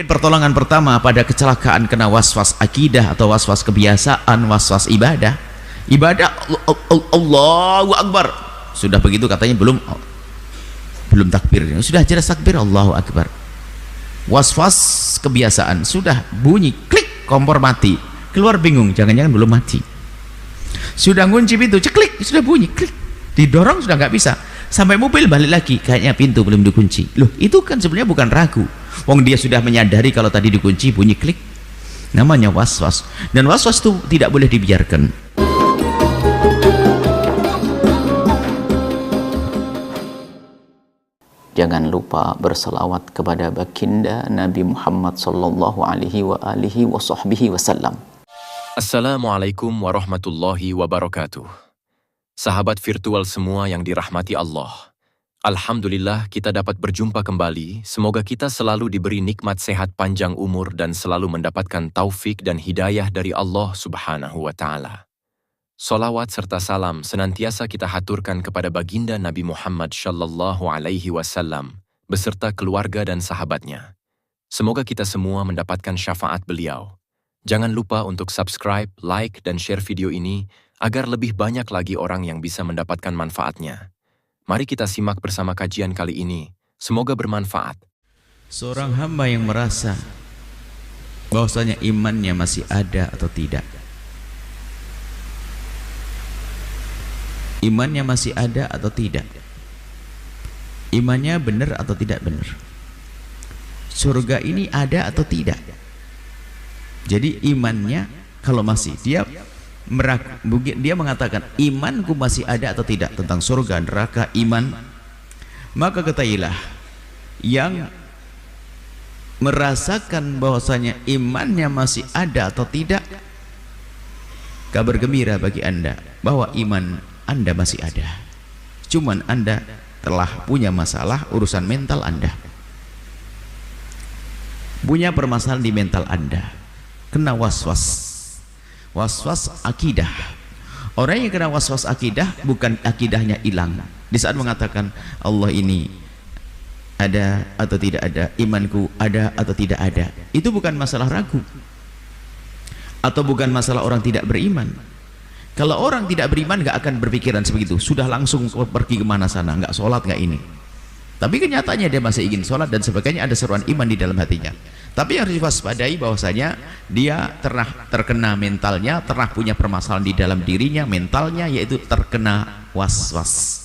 Pertolongan pertama pada kecelakaan kena waswas akidah atau waswas kebiasaan, waswas ibadah. Ibadah Allahu Akbar. Sudah begitu katanya belum takbir. Sudah jelas takbir Allahu Akbar. Waswas kebiasaan, sudah bunyi klik kompor mati. Keluar bingung, jangan-jangan belum mati. Sudah ngunci pintu, ceklik, sudah bunyi klik. Didorong sudah nggak bisa. Sampai mobil balik lagi, kayaknya pintu belum dikunci. Loh, itu kan sebenarnya bukan ragu. Wong dia sudah menyadari kalau tadi dikunci bunyi klik. Namanya waswas. Dan waswas itu tidak boleh dibiarkan. Jangan lupa berselawat kepada baginda Nabi Muhammad sallallahu alaihi wasallam. Assalamualaikum warahmatullahi wabarakatuh. Sahabat virtual semua yang dirahmati Allah. Alhamdulillah kita dapat berjumpa kembali. Semoga kita selalu diberi nikmat sehat panjang umur dan selalu mendapatkan taufik dan hidayah dari Allah Subhanahu wa Ta'ala. Salawat serta salam senantiasa kita haturkan kepada baginda Nabi Muhammad sallallahu alaihi wasallam beserta keluarga dan sahabatnya. Semoga kita semua mendapatkan syafaat beliau. Jangan lupa untuk subscribe, like, dan share video ini agar lebih banyak lagi orang yang bisa mendapatkan manfaatnya. Mari kita simak bersama kajian kali ini. Semoga bermanfaat. Seorang hamba yang merasa bahwasanya imannya masih ada atau tidak. Imannya masih ada atau tidak. Imannya benar atau tidak benar. Surga ini ada atau tidak. Jadi imannya kalau masih dia mengatakan imanku masih ada atau tidak tentang surga, neraka, iman, maka ketahuilah yang merasakan bahwasanya imannya masih ada atau tidak, kabar gembira bagi anda bahwa iman anda masih ada, cuman anda telah punya masalah urusan mental anda, punya permasalahan di mental anda, kena waswas akidah. Orang yang kena waswas akidah bukan akidahnya hilang. Di saat mengatakan Allah ini ada atau tidak ada, imanku ada atau tidak ada, itu bukan masalah ragu atau bukan masalah orang tidak beriman. Kalau orang tidak beriman nggak akan berpikiran sebegitu, sudah langsung pergi kemana sana, nggak sholat nggak ini. Tapi kenyataannya dia masih ingin sholat dan sebagainya, ada seruan iman di dalam hatinya. Tapi yang harus diwaspadai bahwasanya dia terkena mentalnya, punya permasalahan di dalam dirinya, mentalnya, yaitu terkena waswas.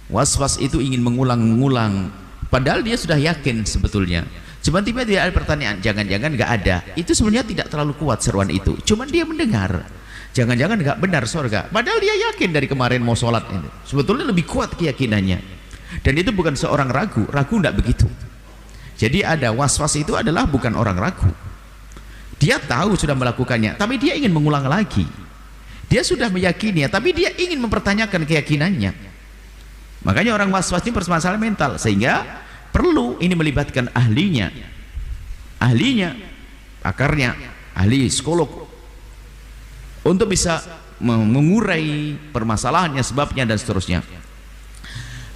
Waswas itu ingin mengulang-ulang, padahal dia sudah yakin sebetulnya. Cuma tiba-tiba ada pertanyaan, jangan-jangan nggak ada. Itu sebenarnya tidak terlalu kuat seruan itu. Cuma dia mendengar, jangan-jangan nggak benar surga. Padahal dia yakin dari kemarin mau sholat itu. Sebetulnya lebih kuat keyakinannya. Dan itu bukan seorang ragu enggak begitu. Jadi ada waswas itu adalah bukan orang ragu. Dia tahu sudah melakukannya, tapi dia ingin mengulang lagi. Dia sudah meyakini, tapi dia ingin mempertanyakan keyakinannya. Makanya orang waswas ini permasalahan mental, sehingga perlu ini melibatkan ahlinya, pakarnya, ahli psikolog, untuk bisa mengurai permasalahannya, sebabnya dan seterusnya.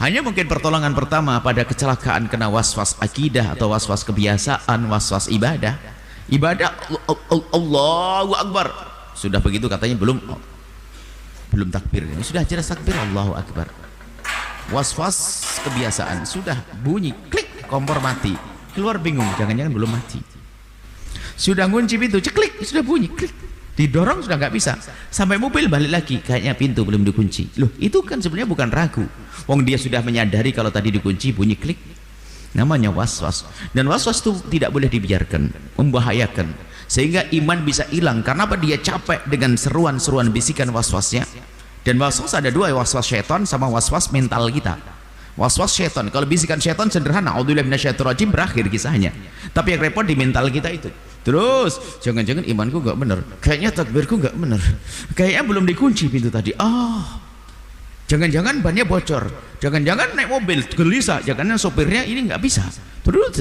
Hanya mungkin pertolongan pertama pada kecelakaan kena waswas akidah atau waswas kebiasaan, waswas ibadah. Ibadah Allahu Akbar. Sudah begitu katanya belum takbir. Sudah jelas takbir Allahu Akbar. Waswas kebiasaan, sudah bunyi klik kompor mati. Keluar bingung, jangan-jangan belum mati. Sudah ngunci pintu, ceklik, sudah bunyi klik. Didorong sudah nggak bisa. Sampai mobil balik lagi, kayaknya pintu belum dikunci. Loh, itu kan sebenarnya bukan ragu. Wong dia sudah menyadari kalau tadi dikunci bunyi klik. Namanya waswas. Dan waswas itu tidak boleh dibiarkan, membahayakan. Sehingga iman bisa hilang. Karena apa? Dia capek dengan seruan-seruan bisikan waswasnya. Dan waswas ada dua, waswas syaitan sama waswas mental kita. Waswas syaitan, kalau bisikan syaitan sederhana, a'udzubillahi minasyaitonirrajim, berakhir kisahnya. Tapi yang repot di mental kita itu. Terus jangan-jangan imanku nggak benar, kayaknya takbirku nggak benar, kayaknya belum dikunci pintu tadi, jangan-jangan bannya bocor, jangan-jangan naik mobil gelisah, jangan-jangan sopirnya ini nggak bisa. Terus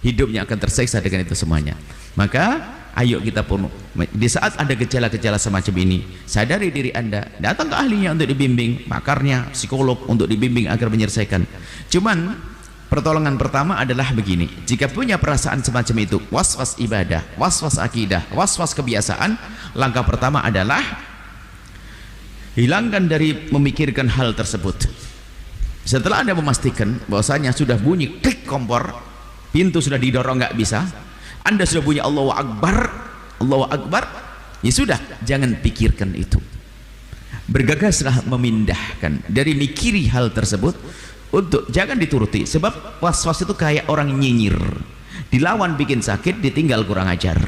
hidupnya akan tersiksa dengan itu semuanya. Maka ayo kita pun di saat ada gejala-gejala semacam ini, sadari diri anda, datang ke ahlinya untuk dibimbing, pakarnya, psikolog, untuk dibimbing agar menyelesaikan. Cuman pertolongan pertama adalah begini. Jika punya perasaan semacam itu, was-was ibadah, was-was akidah, was-was kebiasaan, langkah pertama adalah hilangkan dari memikirkan hal tersebut. Setelah Anda memastikan bahwasanya sudah bunyi klik kompor, pintu sudah didorong nggak bisa, Anda sudah bunyi Allahu Akbar, ya sudah, jangan pikirkan itu. Bergegaslah memindahkan dari mikiri hal tersebut untuk jangan dituruti, sebab was-was itu kayak orang nyinyir, dilawan bikin sakit, ditinggal kurang ajar,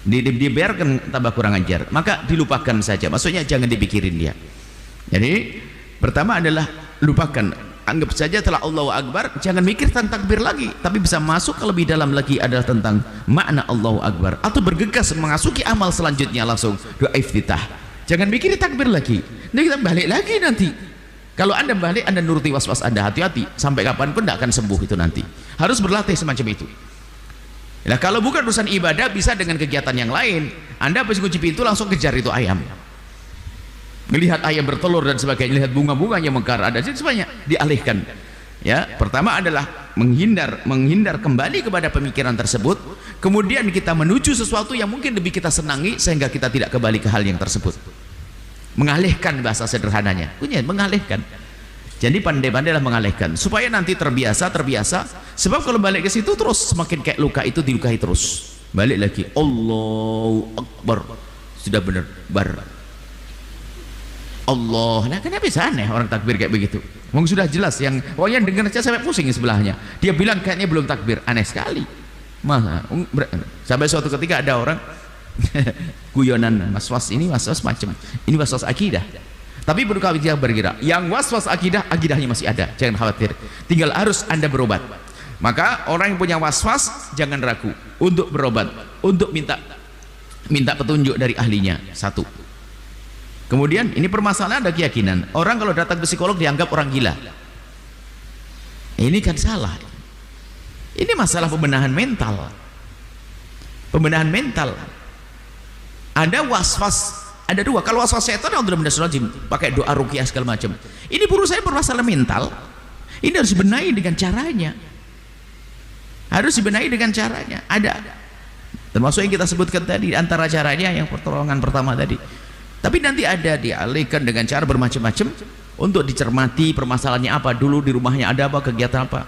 dibiarkan tambah kurang ajar, maka dilupakan saja, maksudnya jangan dipikirin dia. Jadi pertama adalah lupakan, anggap saja telah Allahu Akbar, jangan mikir tentang takbir lagi, tapi bisa masuk ke lebih dalam lagi adalah tentang makna Allahu Akbar, atau bergegas mengasuki amal selanjutnya langsung doa iftitah. Jangan mikir takbir lagi, nanti kita balik lagi nanti. Kalau Anda balik, Anda nuruti was-was Anda, hati-hati, sampai kapanpun tidak akan sembuh itu nanti. Harus berlatih semacam itu. Nah, kalau bukan urusan ibadah, bisa dengan kegiatan yang lain. Anda habis kunci pintu langsung kejar itu ayam, melihat ayam bertelur dan sebagainya, lihat bunga-bunganya mekar, ada semuanya dialihkan. Ya, pertama adalah menghindar kembali kepada pemikiran tersebut, kemudian kita menuju sesuatu yang mungkin lebih kita senangi sehingga kita tidak kembali ke hal yang tersebut. Mengalihkan, bahasa sederhananya, mengalihkan. Jadi pandai-pandailah mengalihkan supaya nanti terbiasa, sebab kalau balik ke situ terus semakin kayak luka itu dilukai terus. Balik lagi, Allahu Akbar, sudah benar bar Allah. Nah, kenapa bisa aneh orang takbir kayak begitu? Memang sudah jelas, yang pokoknya dengar saja sampai pusing sebelahnya. Dia bilang kayaknya belum takbir, aneh sekali. Masa sampai suatu ketika ada orang guyonan, was-was ini was-was macam ini, was-was akidah. Tapi perlu kita berkira, yang was-was akidah, akidahnya masih ada, jangan khawatir, tinggal harus Anda berobat. Maka orang yang punya was-was jangan ragu untuk berobat, untuk minta petunjuk dari ahlinya. Satu. Kemudian ini permasalahan ada keyakinan, orang kalau datang ke psikolog dianggap orang gila. Ini kan salah. Ini masalah pembenahan mental. Ada was-was, ada dua. Kalau was-was setan, pakai doa ruqyah segala macam. Ini saya bermasalah mental. Ini harus dibenahi dengan caranya. Ada. Termasuk yang kita sebutkan tadi, antara caranya yang pertolongan pertama tadi. Tapi nanti ada dialihkan dengan cara bermacam-macam untuk dicermati permasalahannya apa dulu, di rumahnya ada apa, kegiatan apa.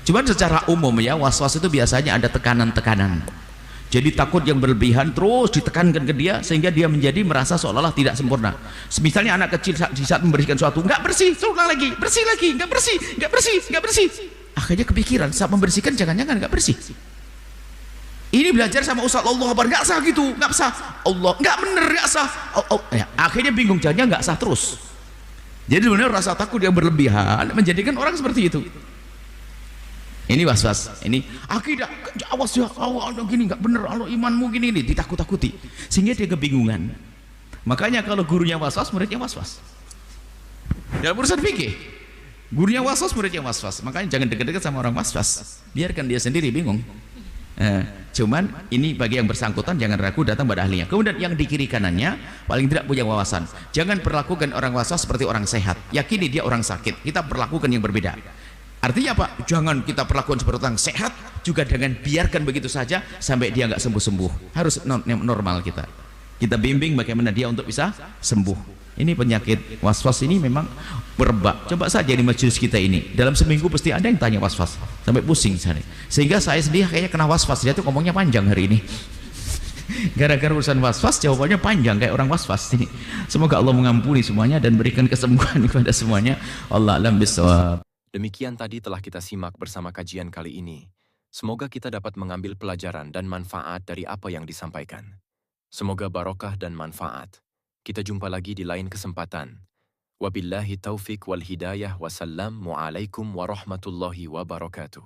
Cuman secara umum ya, was-was itu biasanya ada tekanan-tekanan. Jadi takut yang berlebihan terus ditekankan ke dia sehingga dia menjadi merasa seolah-olah tidak sempurna. Misalnya anak kecil di saat membersihkan sesuatu nggak bersih, terulang lagi, bersih lagi, nggak bersih. Akhirnya kepikiran saat membersihkan jangan-jangan nggak bersih. Ini belajar sama Ustaz Allah Akbar, nggak sah gitu, nggak sah. Allah nggak bener, nggak sah. Ya, akhirnya bingung, jangan nggak sah terus. Jadi sebenarnya rasa takut yang berlebihan menjadikan orang seperti itu. Ini was-was, ini akidah, awas ya, Allah gini nggak bener, Allah imanmu gini, ditakut-takuti sehingga dia kebingungan. Makanya kalau gurunya was-was, muridnya was-was. Dalam urusan fikih, gurunya was-was, muridnya was-was. Makanya jangan dekat-dekat sama orang was-was, biarkan dia sendiri bingung. Cuman ini bagi yang bersangkutan jangan ragu datang pada ahlinya. Kemudian yang di kiri kanannya paling tidak punya wawasan. Jangan perlakukan orang was-was seperti orang sehat. Yakini dia orang sakit. Kita perlakukan yang berbeda. Artinya apa? Jangan kita perlakukan seperti orang sehat, juga jangan biarkan begitu saja sampai dia nggak sembuh-sembuh. Harus normal kita bimbing bagaimana dia untuk bisa sembuh. Ini penyakit was-was ini memang berbak. Coba saja di majelis kita ini dalam seminggu pasti ada yang tanya was-was sampai pusing sana. Sehingga saya sendiri kayaknya kena was-was. Dia tuh ngomongnya panjang hari ini. Gara-gara urusan was-was jawabannya panjang kayak orang was-was ini. Semoga Allah mengampuni semuanya dan berikan kesembuhan kepada semuanya. Allah a'lam bishawab. Demikian tadi telah kita simak bersama kajian kali ini. Semoga kita dapat mengambil pelajaran dan manfaat dari apa yang disampaikan. Semoga barokah dan manfaat. Kita jumpa lagi di lain kesempatan. Wabillahi taufik wal hidayah. Wassalamualaikum warahmatullahi wabarakatuh.